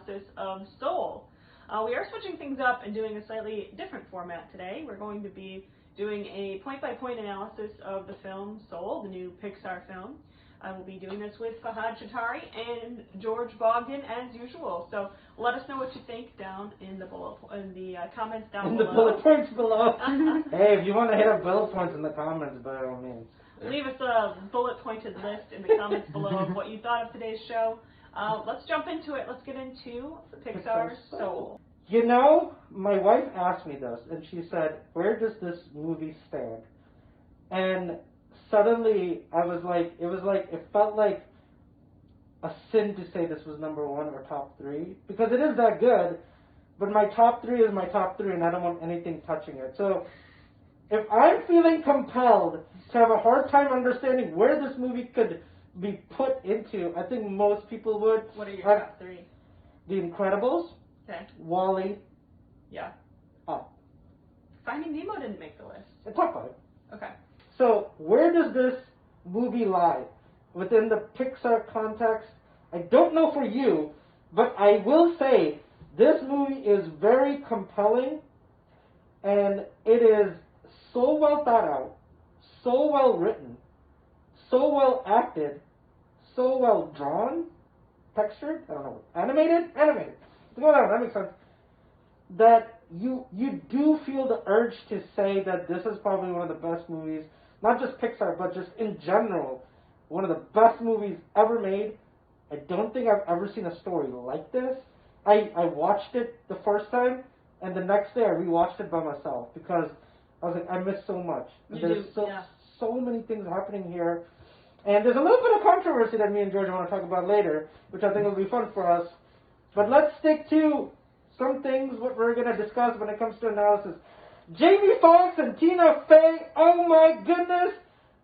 analysis of Soul. We are switching things up and doing a slightly different format today. We're going to be doing a point-by-point analysis of the film Soul, the new Pixar film. I will be doing this with Fahad Shatari and George Bogdan as usual. So let us know what you think down in the comments down below. In the bullet points below. Hey, if you want to hit up bullet points in the comments, by all means. Leave us a bullet-pointed list in the comments below of what you thought of today's show. Let's jump into it. Let's get into Pixar's Soul. You know, my wife asked me this, and she said, where does this movie stand? And suddenly, it felt like a sin to say this was number one or top three, because it is that good, but my top three is my top three, and I don't want anything touching it. So, if I'm feeling compelled to have a hard time understanding where this movie could be put into, I think most people would. What are your top three? The Incredibles. Okay. WALL-E. Yeah. Up. Finding Nemo didn't make the list. The top five. Okay. So, where does this movie lie within the Pixar context? I don't know for you, but I will say this movie is very compelling, and it is so well thought out, so well written, so well acted, so well drawn, textured, I don't know, animated? Go down, that makes sense. That you do feel the urge to say that this is probably one of the best movies, not just Pixar, but just in general, one of the best movies ever made. I don't think I've ever seen a story like this. I watched it the first time, and the next day I rewatched it by myself, because I was like, I missed so much. There's so many things happening here. And there's a little bit of controversy that me and George want to talk about later, which I think will be fun for us. But let's stick to some things what we're going to discuss when it comes to analysis. Jamie Foxx and Tina Fey, oh my goodness,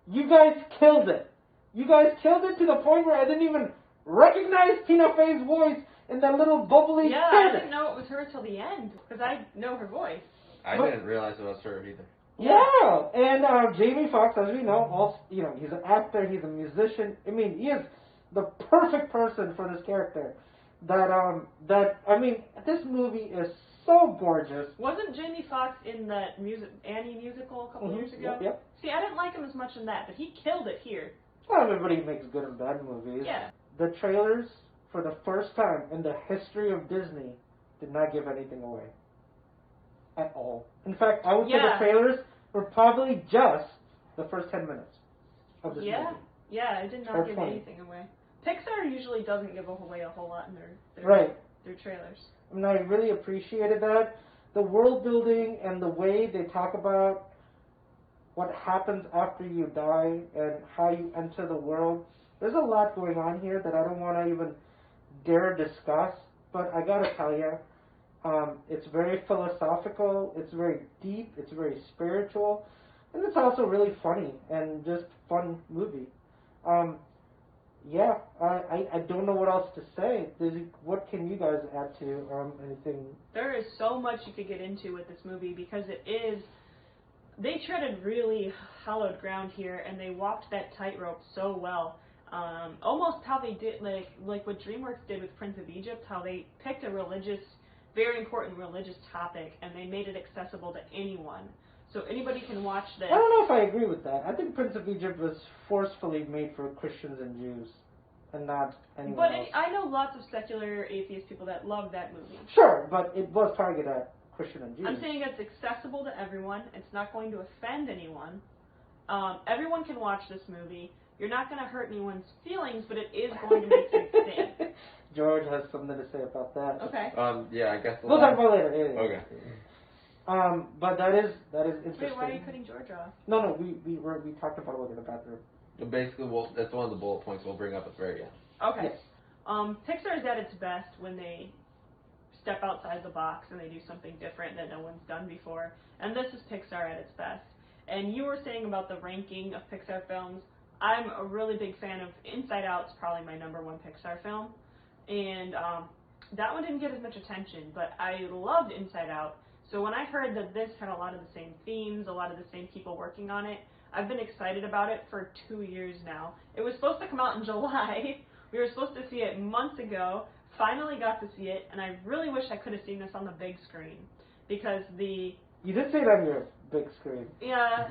you guys killed it. You guys killed it to the point where I didn't even recognize Tina Fey's voice in that little bubbly kid. I didn't know it was her till the end, because I know her voice. I didn't realize it was her either. Yeah, and Jamie Foxx, as we know, he's an actor, he's a musician. I mean, he is the perfect person for this character. This movie is so gorgeous. Wasn't Jamie Foxx in that Annie musical a couple years ago? Yep. See, I didn't like him as much in that, but he killed it here. Well, everybody makes good and bad movies. Yeah. The trailers, for the first time in the history of Disney, did not give anything away. At all. In fact, I would say the trailers were probably just the first 10 minutes of this movie. Yeah, it did not give anything away. Pixar usually doesn't give away a whole lot in their trailers. I mean, I really appreciated that. The world building and the way they talk about what happens after you die and how you enter the world. There's a lot going on here that I don't want to even dare discuss, but I gotta tell you, it's very philosophical, it's very deep, it's very spiritual, and it's also really funny and just fun movie. I don't know what else to say. What can you guys add to anything? There is so much you could get into with this movie, because they treaded really hallowed ground here, and they walked that tightrope so well. Almost how they did, like what DreamWorks did with Prince of Egypt, how they picked a very important religious topic, and they made it accessible to anyone. So anybody can watch this. I don't know if I agree with that. I think Prince of Egypt was forcefully made for Christians and Jews, and not anyone else. But I know lots of secular atheist people that love that movie. Sure, but it was targeted at Christian and Jews. I'm saying it's accessible to everyone. It's not going to offend anyone. Everyone can watch this movie. You're not going to hurt anyone's feelings, but it is going to make you think. George has something to say about that. Okay. I guess we'll talk about it later. Okay. But that is interesting. Wait, why are you cutting George off? No, we talked about it in the bathroom. Basically, that's one of the bullet points we'll bring up at the very end. Okay. Yes. Pixar is at its best when they step outside the box and they do something different that no one's done before. And this is Pixar at its best. And you were saying about the ranking of Pixar films. I'm a really big fan of Inside Out. It's probably my #1 Pixar film. And that one didn't get as much attention, but I loved Inside Out. So when I heard that this had a lot of the same themes, a lot of the same people working on it, I've been excited about it for 2 years now. It was supposed to come out in July. We were supposed to see it months ago. finally got to see it, and I really wish I could have seen this on the big screen, because the... You did say it on your big screen. Yeah,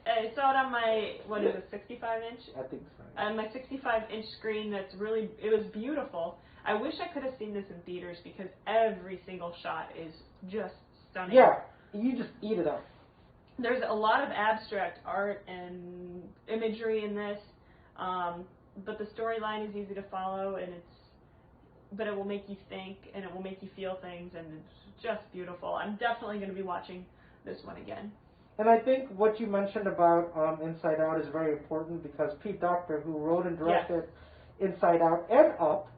I saw it on my, what is it, 65-inch? I think so. On my 65-inch screen that's really, it was beautiful. I wish I could have seen this in theaters, because every single shot is just stunning. Yeah, you just eat it up. There's a lot of abstract art and imagery in this, but the storyline is easy to follow, and but it will make you think, and it will make you feel things, and it's just beautiful. I'm definitely going to be watching this one again. And I think what you mentioned about Inside Out is very important, because Pete Docter, who wrote and directed Inside Out and Up,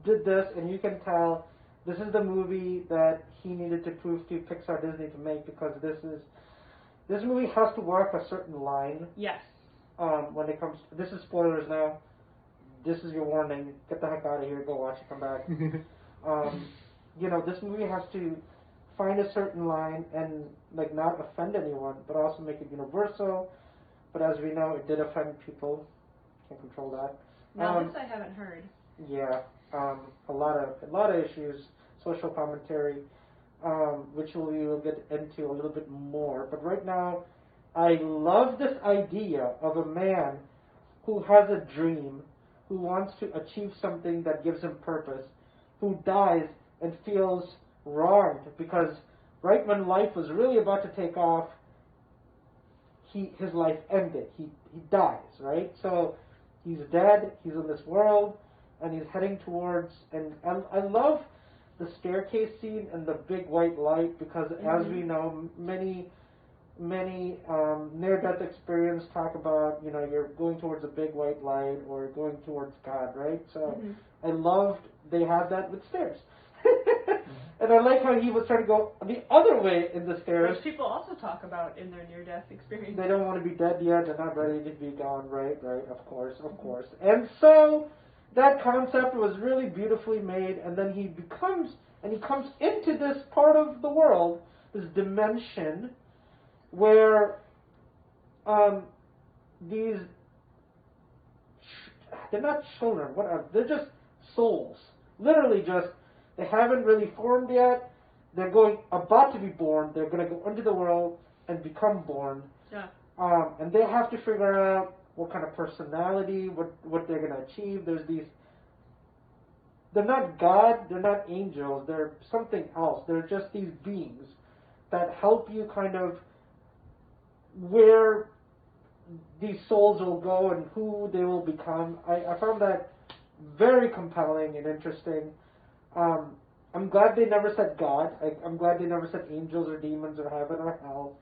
did this, and you can tell this is the movie that he needed to prove to Pixar Disney to make, because this movie has to walk a certain line. Yes. When it comes, this is spoilers now. This is your warning. Get the heck out of here. Go watch it. Come back. You know, this movie has to find a certain line and like not offend anyone, but also make it universal. But as we know, it did offend people. Can't control that. Now this I haven't heard. Yeah, a lot of issues, social commentary, which we will get into a little bit more. But right now, I love this idea of a man who has a dream, who wants to achieve something that gives him purpose, who dies and feels wronged because right when life was really about to take off, his life ended. He dies, right? So he's dead, he's in this world, and he's heading towards, and I love the staircase scene and the big white light, because as we know, many near-death experience talk about, you know, you're going towards a big white light or going towards God, right? So I loved they had that with stairs. And I like how he was trying to go the other way in the stairs. Which people also talk about in their near-death experience. They don't want to be dead yet. They're not ready to be gone. Right, of course. And so that concept was really beautifully made. And then he comes into this part of the world, this dimension, where these, they're not children. What are they're just souls. Literally just. They haven't really formed yet. They're about to be born. They're going to go into the world and become born. Yeah. And they have to figure out what kind of personality, what they're going to achieve. There's these. They're not God. They're not angels. They're something else. They're just these beings that help you kind of where these souls will go and who they will become. I found that very compelling and interesting. I'm glad they never said God. I'm glad they never said angels or demons or heaven or hell.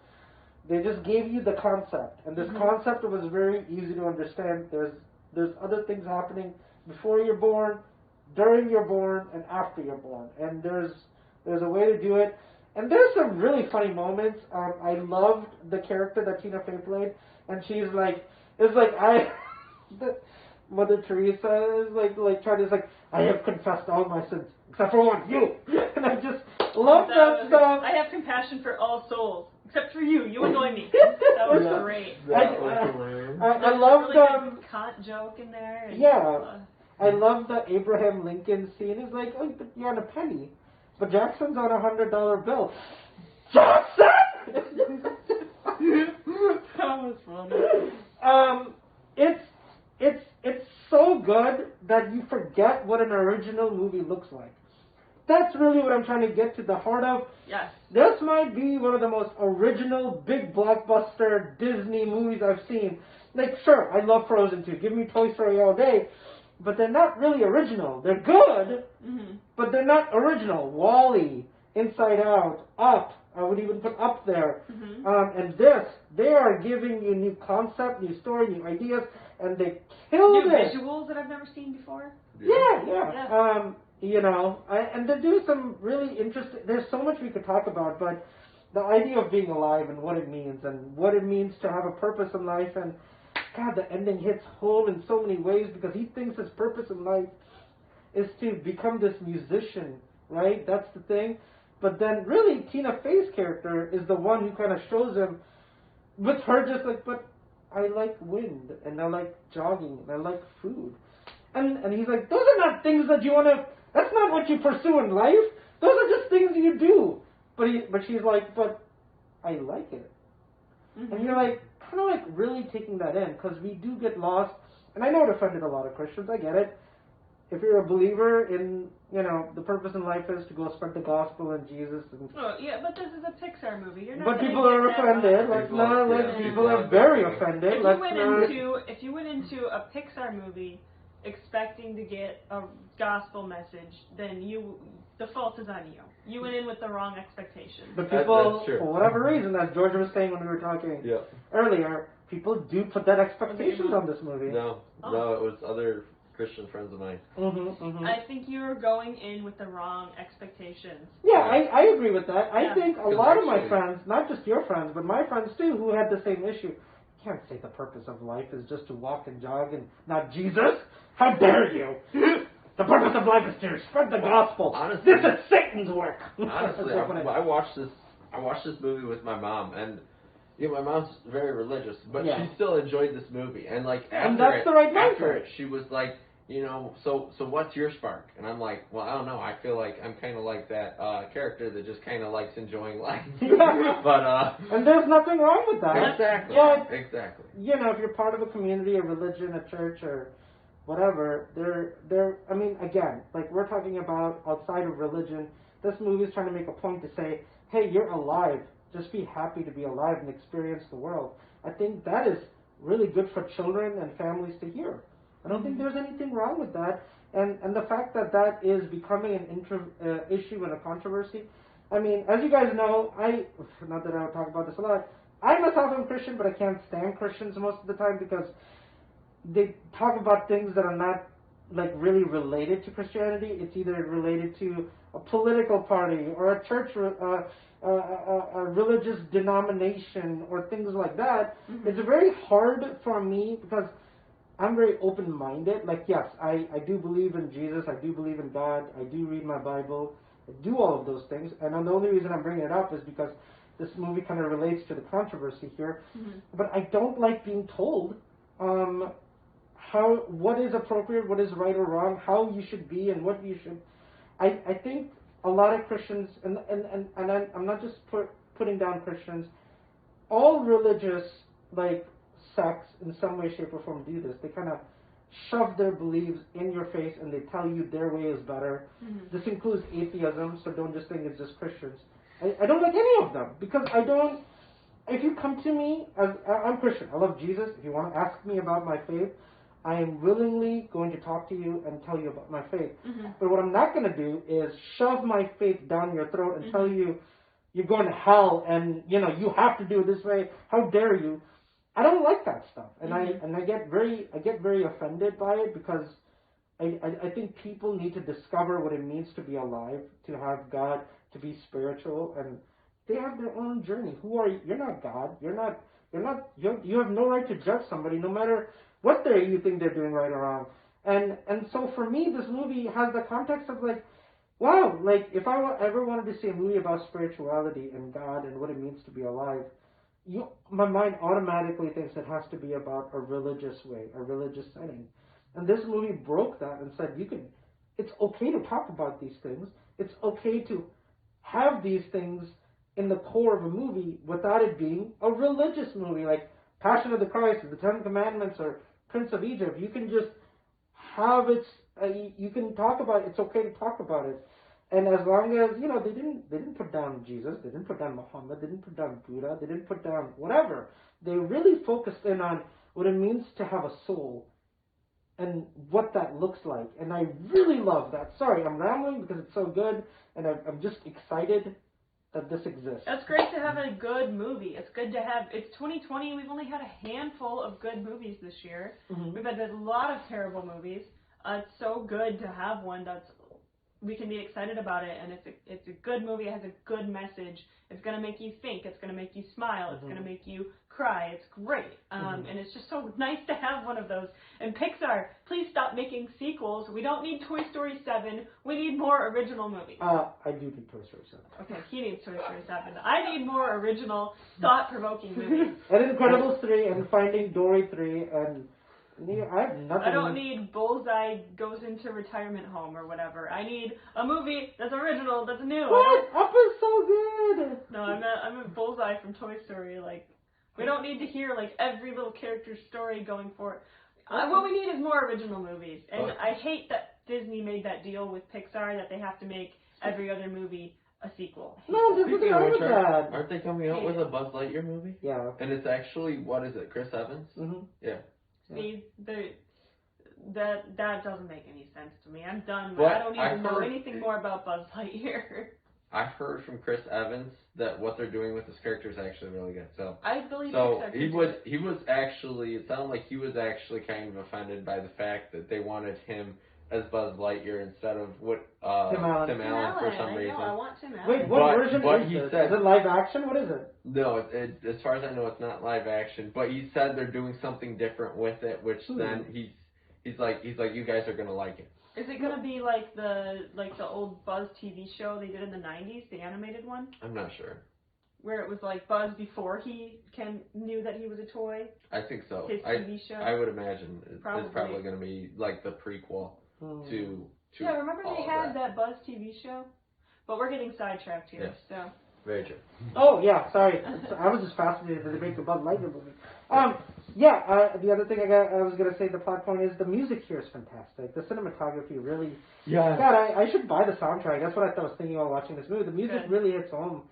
They just gave you the concept, and this concept was very easy to understand. There's other things happening before you're born, during you're born, and after you're born, and there's a way to do it. And there's some really funny moments. I loved the character that Tina Fey played, and she's like, it's like Mother Teresa is like trying to I have confessed all my sins except for one, you. And I just love that stuff. I have compassion for all souls except for you. You annoy me. That was great. I love really good Kant joke in there. And, I love the Abraham Lincoln scene. It's like, oh, but you're on a penny, but Jackson's on $100 bill. Jackson. That was funny. It's so good that you forget what an original movie looks like. That's really what I'm trying to get to the heart of. Yes. This might be one of the most original, big blockbuster Disney movies I've seen. Like, sure, I love Frozen 2. Give me Toy Story all day. But they're not really original. They're good, but they're not original. WALL-E, Inside Out, Up. I would even put Up there. And this, they are giving you new concept, new story, new ideas, and they killed it. New visuals that I've never seen before. Yeah. You know, and they do some really interesting. There's so much we could talk about, but the idea of being alive and what it means to have a purpose in life, and God, the ending hits home in so many ways because he thinks his purpose in life is to become this musician, right? That's the thing. But then really Tina Fey's character is the one who kind of shows him, with her just like, but I like wind, and I like jogging, and I like food. And he's like, those are not things that you want to That's not what you pursue in life. Those are just things you do. But she's like, but I like it. Mm-hmm. And you're like, kind of like really taking that in, because we do get lost. And I know it offended a lot of Christians. I get it. If you're a believer in, the purpose in life is to go spread the gospel and Jesus. And oh, yeah, but this is a Pixar movie. You're not but gonna people get are that offended. vibe. People are very offended. If you went into a Pixar movie expecting to get a gospel message, then the fault is on you. You went in with the wrong expectations. But people, that's true. for whatever reason, as George was saying when we were talking earlier, people do put that expectations on this movie. No, it was other Christian friends of mine. I think you're going in with the wrong expectations. Yeah, I agree with that. I think a lot of my actually, friends, not just your friends, but my friends too, who had the same issue, can't say the purpose of life is just to walk and jog and not Jesus. How dare you? The purpose of life is to spread the gospel. Honestly, this is Satan's work. Honestly, I watched this movie with my mom, and my mom's very religious, but she still enjoyed this movie. And like after it, she was like, so what's your spark? And I'm like, well, I don't know. I feel like I'm kind of like that character that just kind of likes enjoying life. But and there's nothing wrong with that. Exactly. But, exactly. If you're part of a community, a religion, a church, or whatever, I mean, again, like we're talking about outside of religion, this movie is trying to make a point to say, hey, you're alive. Just be happy to be alive and experience the world. I think that is really good for children and families to hear. I don't think there's anything wrong with that. And the fact that is becoming an issue and a controversy. I mean, as you guys know, not that I would talk about this a lot, I myself am Christian, but I can't stand Christians most of the time because they talk about things that are not like really related to Christianity. It's either related to a political party or a church, a religious denomination, or things like that. It's very hard for me because I'm very open-minded. Like, yes, I do believe in Jesus. I do believe in God. I do read my Bible. I do all of those things. And the only reason I'm bringing it up is because this movie kind of relates to the controversy here. But I don't like being told what is appropriate, what is right or wrong, how you should be, and what you should. I think a lot of Christians, and I'm not just putting down Christians, all religious sects in some way, shape, or form do this. They kind of shove their beliefs in your face and they tell you their way is better. This includes atheism, so don't just think it's just Christians. I don't like any of them because if you come to me, I'm Christian, I love Jesus. If you want to ask me about my faith, I am willingly going to talk to you and tell you about my faith. But what I'm not going to do is shove my faith down your throat and tell you you're going to hell and you have to do it this way. How dare you? I don't like that stuff, and I get very offended by it because I think people need to discover what it means to be alive, to have God, to be spiritual, and they have their own journey. Who are you? You're not God. You have no right to judge somebody, no matter what you think they're doing right or wrong. And so for me, this movie has the context of wow, if I ever wanted to see a movie about spirituality and God and what it means to be alive, my mind automatically thinks it has to be about a religious way, a religious setting. And this movie broke that and said, it's okay to talk about these things. It's okay to have these things in the core of a movie without it being a religious movie, like Passion of the Christ, or the Ten Commandments, or Prince of Egypt. You can just have you can talk about it. It's okay to talk about it. And as long as, they didn't put down Jesus, they didn't put down Muhammad, they didn't put down Buddha, they didn't put down whatever. They really focused in on what it means to have a soul and what that looks like. And I really love that. Sorry, I'm rambling because it's so good, and I'm just excited that this exists. It's great to have a good movie. It's good to have, it's 2020, we've only had a handful of good movies this year. We've had a lot of terrible movies. It's so good to have one we can be excited about it, and it's a good movie. It has a good message. It's going to make you think. It's going to make you smile. It's going to make you cry. It's great. And it's just so nice to have one of those. And Pixar, please stop making sequels. We don't need Toy Story 7. We need more original movies. I do need Toy Story 7. Okay, he needs Toy Story 7. I need more original, thought-provoking movies. And Incredibles 3, and Finding Dory 3, and I have nothing. I don't need Bullseye goes into retirement home or whatever. I need a movie that's original, that's new. What? Up is so good. No, I'm a Bullseye from Toy Story. Like, we don't need to hear like every little character's story going forward. What we need is more original movies. And I hate that Disney made that deal with Pixar that they have to make every other movie a sequel. No, there's nothing wrong with that. Aren't they coming out with a Buzz Lightyear movie? Yeah. And it's actually, what is it, Chris Evans? Mm-hmm. Yeah. See, that doesn't make any sense to me. I'm done. But I don't even know anything more about Buzz Lightyear. I've heard from Chris Evans that what they're doing with his character is actually really good. So I believe he was actually, it sounded like he was actually kind of offended by the fact that they wanted him as Buzz Lightyear instead of Tim Allen for some reason. I want Tim Allen. Wait, what version is this? Is it live action? What is it? No, as far as I know, it's not live action. But he said they're doing something different with it, which then he's like, you guys are gonna like it. Is it gonna be like the old Buzz TV show they did in the '90s, the animated one? I'm not sure. Where it was like Buzz before he knew that he was a toy. I think so. His TV show. I would imagine it's probably gonna be like the prequel to. Yeah, remember they had that Buzz TV show? But we're getting sidetracked here, yes. so. Very true. Oh yeah, sorry. I was just fascinated that they make a Buzz Lightyear movie. The other thing I was gonna say, the plot point is the music here is fantastic. The cinematography really. Yeah. God, I should buy the soundtrack. That's what I was thinking while watching this movie. The music really hits home.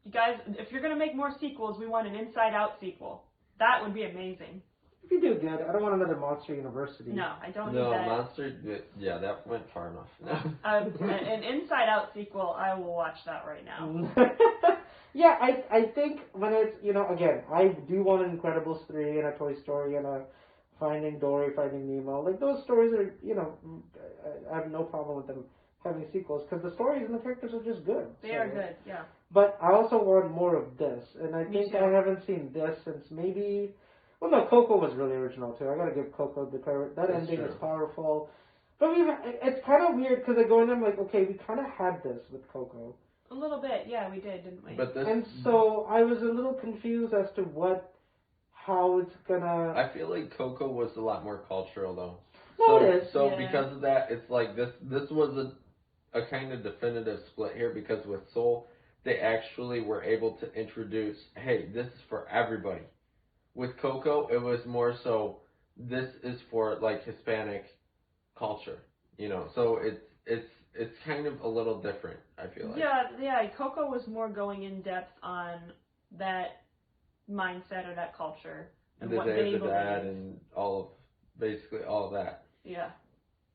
You guys, if you're gonna make more sequels, we want an Inside Out sequel. That would be amazing. If you do good, I don't want another Monster University. No, I don't need No, that. Monster. Yeah, that went far enough. An Inside Out sequel, I will watch that right now. Yeah, I think when it's, again, I do want an Incredibles 3 and a Toy Story and a Finding Dory, Finding Nemo. Like, those stories are, I have no problem with them having sequels because the stories and the characters are just good. They are good, yeah. But I also want more of this, and I think I haven't seen this since maybe... Well, no, Coco was really original, too. I gotta give Coco the credit. That ending is powerful. But it's kind of weird because I go in and I'm like, okay, we kind of had this with Coco. A little bit, yeah, we did, didn't we? And so I was a little confused as to how it's gonna... I feel like Coco was a lot more cultural, though. No, it is. So because of that, it's like this was a kind of definitive split here because with Soul, they actually were able to introduce, hey, this is for everybody. With Coco, it was more so, this is for, like, Hispanic culture, so it's kind of a little different, I feel like. Yeah, Coco was more going in depth on that mindset or that culture and what they believe. And basically all of that. Yeah.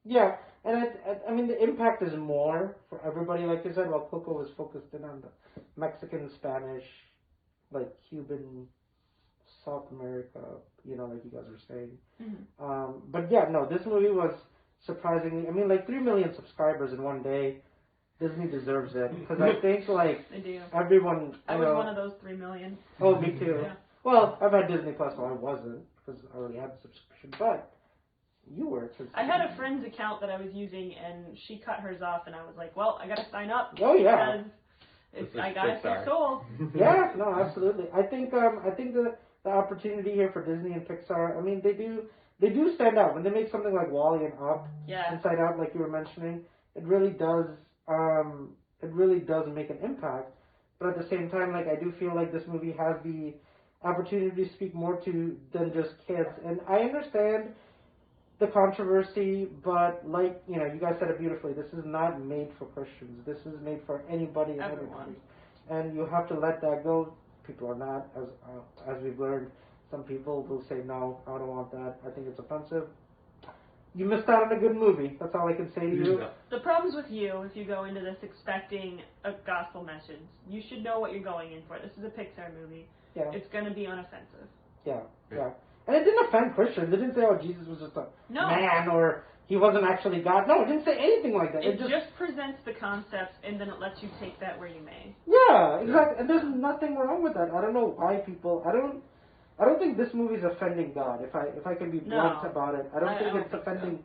Yeah, and I mean the impact is more for everybody, like you said, while Coco was focused in on the Mexican, Spanish, like Cuban, South America, like you guys were saying. Mm-hmm. But yeah, no, this movie was surprisingly, 3 million subscribers in one day. Disney deserves it because I think they do. Everyone. I was one of those 3 million. Oh, me too. Yeah. Well, I've had Disney Plus, so I wasn't because I already had the subscription. But you were. I had a friend's account that I was using, and she cut hers off, and I was like, "Well, I got to sign up." Oh yeah. Because I got it for Soul. Yeah, no, absolutely. I think the opportunity here for Disney and Pixar, they do stand out. When they make something like WALL-E and Up, Inside Out, like you were mentioning, it really does make an impact. But at the same time, like, I do feel like this movie has the opportunity to speak more to than just kids. And I understand the controversy, but like, you guys said it beautifully, this is not made for Christians. This is made for anybody and everybody. And you have to let that go. People are not, as we've learned, some people will say, no, I don't want that. I think it's offensive. You missed out on a good movie. That's all I can say to you. Yeah. The problem's with you if you go into this expecting a gospel message. You should know what you're going in for. This is a Pixar movie. Yeah. It's going to be unoffensive. Yeah. And it didn't offend Christians. It didn't say, oh, Jesus was just a man or he wasn't actually God. No, it didn't say anything like that. It just presents the concepts and then it lets you take that where you may. Yeah, exactly. And there's nothing wrong with that. I don't know why people... I don't think this movie is offending God. If I can be blunt about it, I don't think it's offending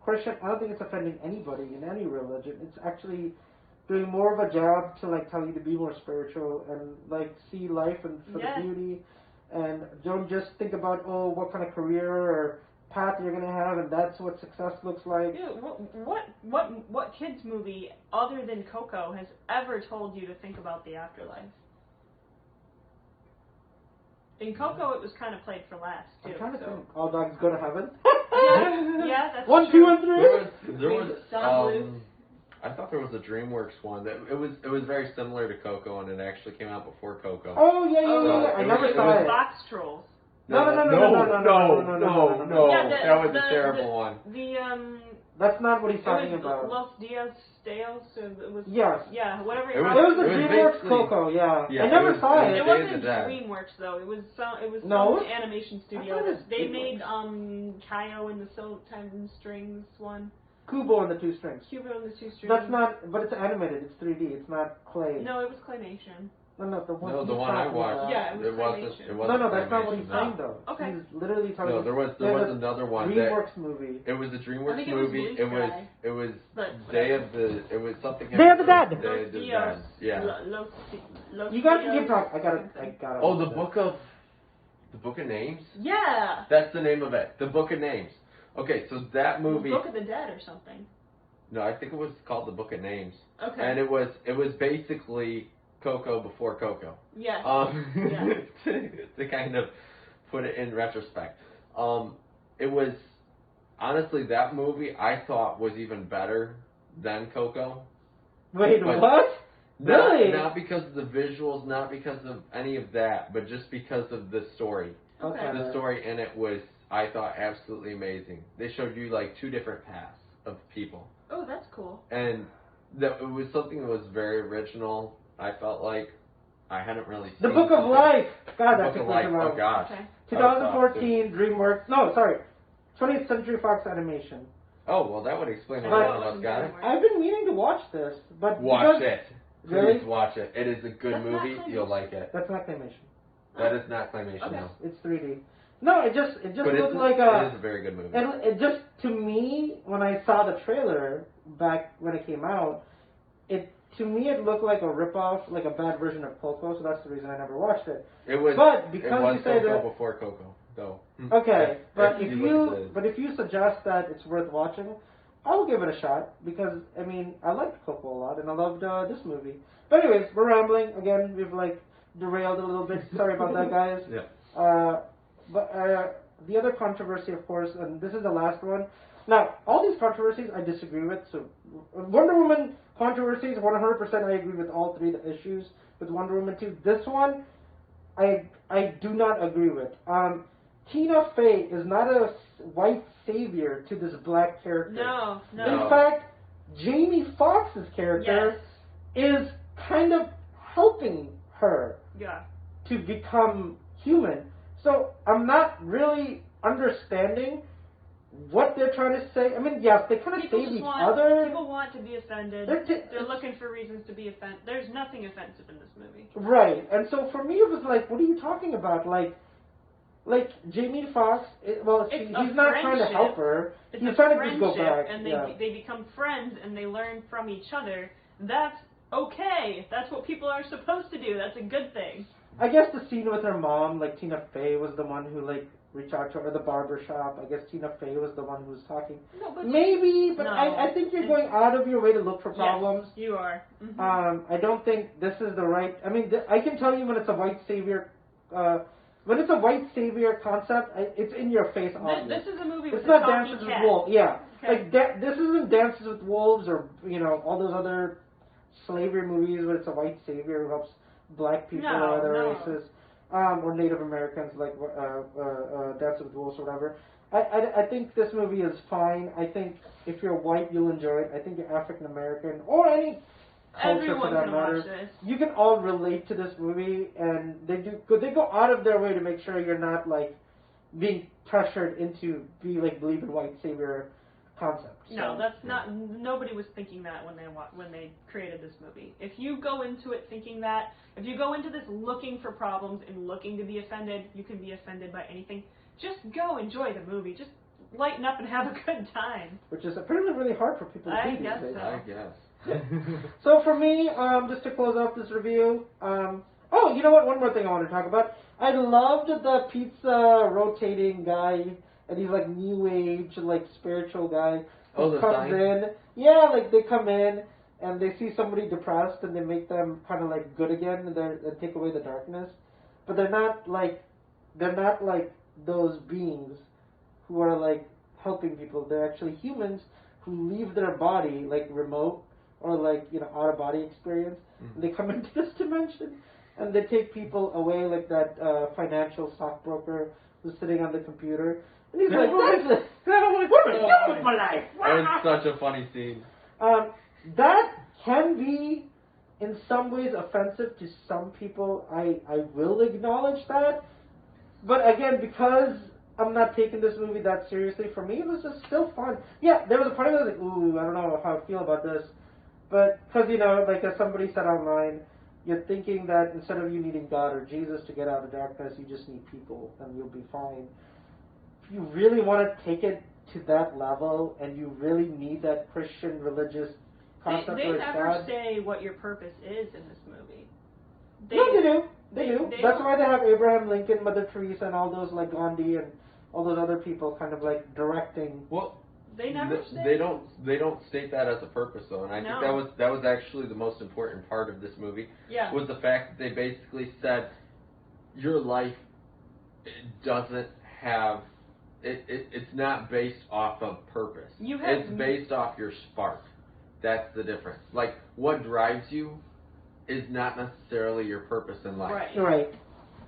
Christian. I don't think it's offending anybody in any religion. It's actually doing more of a job to like tell you to be more spiritual and like see life and for the beauty, and don't just think about what kind of career or path you're gonna have, and that's what success looks like. Dude, what kids movie other than Coco has ever told you to think about the afterlife? In Coco, it was kind of played for laughs too. I'm trying to so. think. All dogs go to heaven. Yeah, that's 1, true. 2, and 3. There was I thought there was a DreamWorks one that it was very similar to Coco, and it actually came out before Coco. Oh yeah. I never saw it. Fox Trolls. No. That was a terrible one. That's not what he's talking about. Los Dias Deos, it was. Yes. Yeah, whatever. It was the DreamWorks Coco. Yeah. I never saw it. It wasn't DreamWorks though. It was some animation studio. They made Kaio and the Silk-Timed Strings one. Kubo and the Two Strings. Kubo and the Two Strings. That's not, but it's animated. It's 3D. It's not clay. No, it was claymation. No, the one. No, the one I watched. Yeah, it wasn't. No, that's not what he's saying though. Okay. He's literally talking. No, there was another one. DreamWorks movie. It was a DreamWorks movie. It was Day of the. It was something. Day of the Dead. Day of the Dead. Yeah. You got to keep talking. I got it. Oh, the Book of Names. Yeah. That's the name of it. The Book of Names. Okay, so that movie. Book of the Dead or something. No, I think it was called The Book of Names. Okay. And it was basically Coco before Coco. Yes. To kind of put it in retrospect. It was, honestly, that movie I thought was even better than Coco. Wait, what? Really? Not because of the visuals, not because of any of that, but just because of the story. Okay. The story in it was, I thought, absolutely amazing. They showed you like 2 different paths of people. Oh, that's cool. And it was something that was very original. I felt like I hadn't really seen The Book of Life. God, The Book of Life. Oh gosh. Okay. 2014 DreamWorks. No, sorry. 20th Century Fox Animation. Oh, well, that would explain a lot about it. I've been meaning to watch this, but watch it. Really? Please watch it. It is a good movie. You'll like it. That's not claymation. That is not claymation. Okay. No. It's 3D. No, it just but looked like a. It is a very good movie. It just, to me, when I saw the trailer back when it came out, to me it looked like a ripoff, like a bad version of Coco. So that's the reason I never watched it. It was. But because it was you say Coco that before Coco, though. Okay, but if you suggest that it's worth watching, I will give it a shot because I mean I liked Coco a lot and I loved this movie. But anyways, we're rambling again. We've like derailed a little bit. Sorry about that, guys. Yeah. But the other controversy, of course, and this is the last one. Now, all these controversies I disagree with. So, Wonder Woman controversies, 100% I agree with all 3 the issues with Wonder Woman 2. This one, I do not agree with. Tina Fey is not a white savior to this black character. No. In fact, Jamie Foxx's character is kind of helping her to become human. So I'm not really understanding what they're trying to say. I mean, yes, they kind of save each other. People want to be offended. They're looking for reasons to be offended. There's nothing offensive in this movie. Right. And so for me, it was like, what are you talking about? Like Jamie Foxx, he's not trying to help her. He's trying to just go back. And they become friends and they learn from each other. That's okay. That's what people are supposed to do. That's a good thing. I guess the scene with her mom, like Tina Fey was the one who like reached out to her at the barber shop. I guess Tina Fey was the one who was talking. No, but I think you're going out of your way to look for problems. Yes, you are. Mm-hmm. I don't think this is the right. I mean, I can tell you when it's a white savior. When it's a white savior concept, it's in your face. This is a movie with it's not Dances with Wolves. Yeah, okay. This isn't Dances with Wolves or all those other slavery movies where it's a white savior who helps black people or other races, or Native Americans like Dances with Wolves or whatever. I think this movie is fine. I think if you're white, you'll enjoy it. I think you're African American or any culture for that matter, you can all relate to this movie, and they go out of their way to make sure you're not like being pressured into believe in white savior concept. No, that's not. Nobody was thinking that when they created this movie. If you go into it thinking that, if you go into this looking for problems and looking to be offended, you can be offended by anything. Just go enjoy the movie. Just lighten up and have a good time. Which is apparently really hard for people to do these days. I guess. So for me, just to close off this review, oh, you know what? One more thing I want to talk about. I loved the pizza rotating guy and he's like new age, like spiritual guy who the comes sign? in. Yeah, like they come in and they see somebody depressed and they make them kind of like good again and take away the darkness. But they're not like those beings who are like helping people. They're actually humans who leave their body like remote or like out of body experience. And they come into this dimension and they take people away, like that financial stockbroker who's sitting on the computer. And he's like, what am I doing with my life? It's such a funny scene. That can be, in some ways, offensive to some people. I will acknowledge that. But again, because I'm not taking this movie that seriously, for me, it was just still fun. Yeah, there was a part of me that was like, ooh, I don't know how I feel about this. But, because, like as somebody said online, you're thinking that instead of you needing God or Jesus to get out of darkness, you just need people and you'll be fine. If you really want to take it to that level and you really need that Christian religious concept they or never God, say what your purpose is in this movie. No, they do. They do. That's don't. why they have Abraham Lincoln, Mother Teresa, and all those like Gandhi and all those other people kind of like directing. Well, they never say. They don't state that as a purpose though, and I think that was actually the most important part of this movie. Yeah. Was the fact that they basically said your life doesn't have it's not based off of purpose. It's based off your spark. That's the difference. Like what drives you is not necessarily your purpose in life. Right.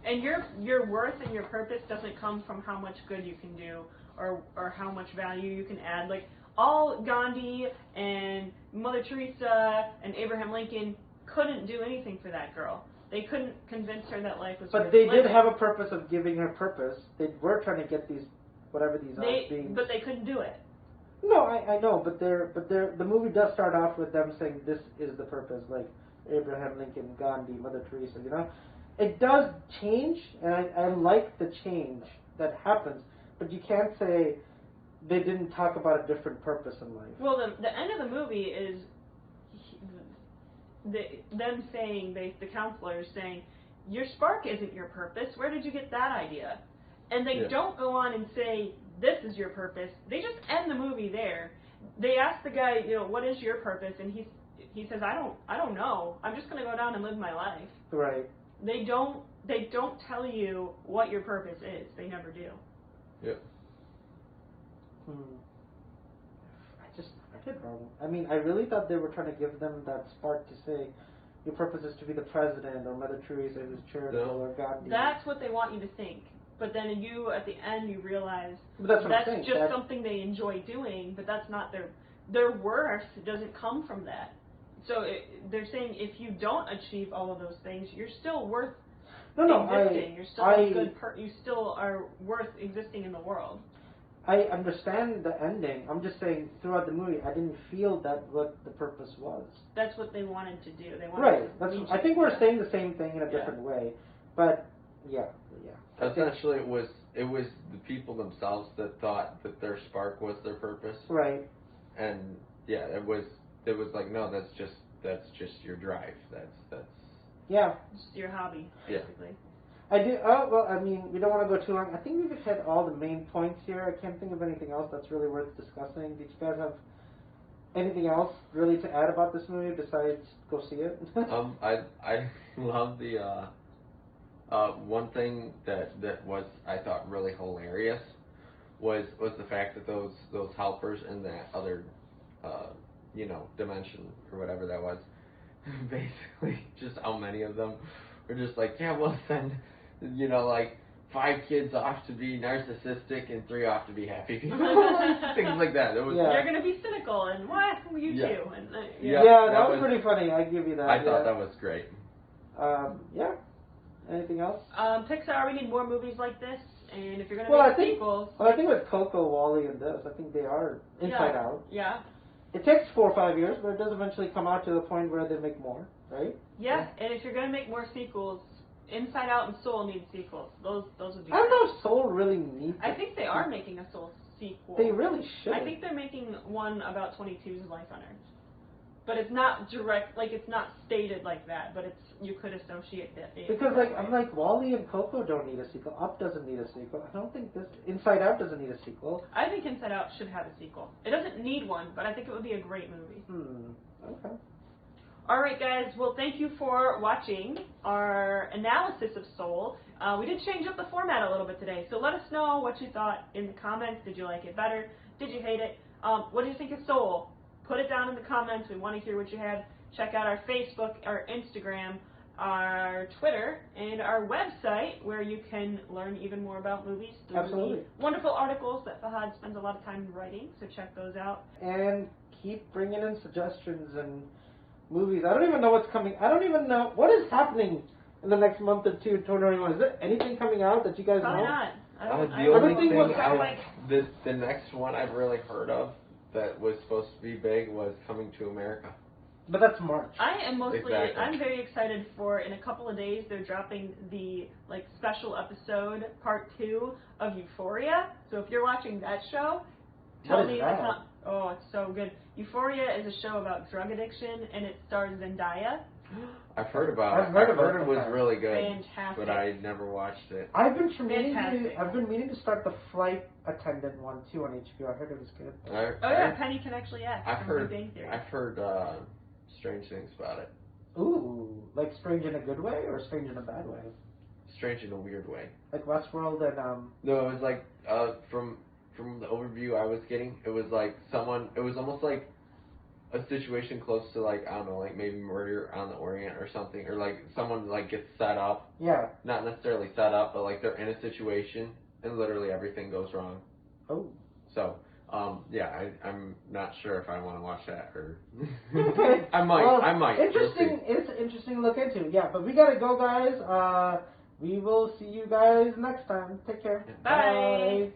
And your worth and your purpose doesn't come from how much good you can do or how much value you can add. Like all Gandhi and Mother Teresa and Abraham Lincoln couldn't do anything for that girl. They couldn't convince her that life was worth But they living. did have a purpose of giving her purpose. They were trying to get these beings. But they couldn't do it. No, I know, but the movie does start off with them saying this is the purpose, like Abraham Lincoln, Gandhi, Mother Teresa, It does change, and I like the change that happens, but you can't say they didn't talk about a different purpose in life. Well, the end of the movie is them saying, the counselors saying, your spark isn't your purpose. Where did you get that idea? And they don't go on and say, this is your purpose. They just end the movie there. They ask the guy, what is your purpose? And he says, I don't know. I'm just going to go down and live my life. Right. They don't tell you what your purpose is. They never do. Yep. I did wrong. I mean, I really thought they were trying to give them that spark to say, your purpose is to be the president, or Mother Teresa who's charitable, or Gandhi. That's what they want you to think. But then at the end, you realize that's just something they enjoy doing, but that's not their worth doesn't come from that. So they're saying if you don't achieve all of those things, you're still worth existing. You're still a good you still are worth existing in the world. I understand the ending. I'm just saying throughout the movie, I didn't feel that what the purpose was. That's what they wanted to do. They wanted to I think we're saying the same thing in a different way, but yeah. Essentially, it was the people themselves that thought that their spark was their purpose. Right. And yeah, it was like, no, that's just your drive. That's just your hobby, basically. I do. Oh well, I mean, we don't want to go too long. I think we've hit all the main points here. I can't think of anything else that's really worth discussing. Did you guys have anything else really to add about this movie besides go see it? I love the one thing that was, I thought, really hilarious was the fact that those helpers in that other dimension or whatever that was, basically just how many of them were just like, yeah, we'll send like 5 kids off to be narcissistic and 3 off to be happy people. Things like that. It was, You're going to be cynical and what? You too. And, that was pretty funny. I give you that. I thought that was great. Yeah. Anything else? Pixar, we need more movies like this. And if you're going to make sequels... Well, I think with Coco, Wall-E, and this, I think they are Inside Out. Yeah. It takes 4 or 5 years, but it does eventually come out to the point where they make more, right? Yeah, and if you're going to make more sequels, Inside Out and Soul need sequels. Those would be... I don't know if Soul really needs I think they are making a Soul sequel. They really should. I think they're making one about 22's life on Earth. But it's not direct, like, it's not stated like that, but you could associate that. Because, like, I'm like, WALL-E and Coco don't need a sequel. Up doesn't need a sequel. I don't think Inside Out doesn't need a sequel. I think Inside Out should have a sequel. It doesn't need one, but I think it would be a great movie. Okay. Alright, guys, well, thank you for watching our analysis of Soul. We did change up the format a little bit today, so let us know what you thought in the comments. Did you like it better? Did you hate it? What do you think of Soul? Put it down in the comments. We want to hear what you have. Check out our Facebook, our Instagram, our Twitter, and our website, where you can learn even more about movies through Absolutely. the wonderful articles that Fahad spends a lot of time writing, so check those out. And keep bringing in suggestions and movies. I don't even know what's coming. I don't even know what is happening in the next month or two in 2021. Is there anything coming out that you guys Probably know? not. The only thing the next one I've really heard of that was supposed to be big was Coming to America. But that's March. I am mostly, Exactly. I'm very excited for, in a couple of days, they're dropping the, like, special episode, part 2 of Euphoria. So if you're watching that show, tell me that's not, oh, it's so good. Euphoria is a show about drug addiction, and it stars Zendaya. I've heard about it. I've heard it was really good. Fantastic. But I never watched it. I've been meaning to start the Flight Attendant one too on HBO. I heard it was good. Yeah, Penny can actually act. I've heard strange things about it. Ooh, like strange in a good way or strange in a bad way? Strange in a weird way. Like Westworld and No, it was like from the overview I was getting, it was like it was almost like a situation close to, like, I don't know, like maybe Murder on the Orient or something, or like someone like gets set up. Yeah. Not necessarily set up, but like they're in a situation and literally everything goes wrong. Oh. So, yeah, I'm not sure if I want to watch that or. Okay. I might. Well, I might. Interesting. It's interesting to look into. Yeah, but we gotta go, guys. We will see you guys next time. Take care. Bye. Bye.